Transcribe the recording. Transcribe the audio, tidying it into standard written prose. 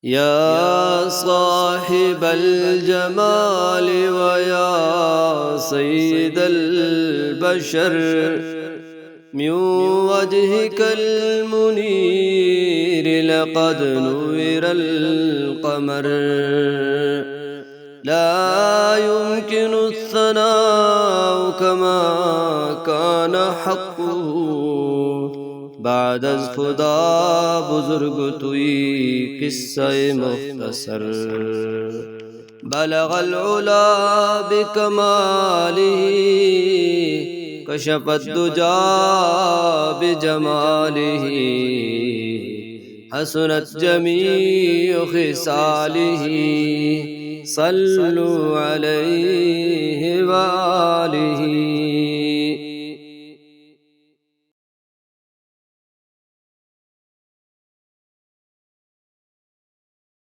يا صاحب الجمال ويا سيد البشر، من وجهك المنير لقد نور القمر. لا يمكن الثناء كما كان حقه بعد از خدا بزرگ توی قصه مختصر. بلغ العلا بكماله كشف الدجى بجماله، حسنت جميع خصاله، صلوا عليه وآله.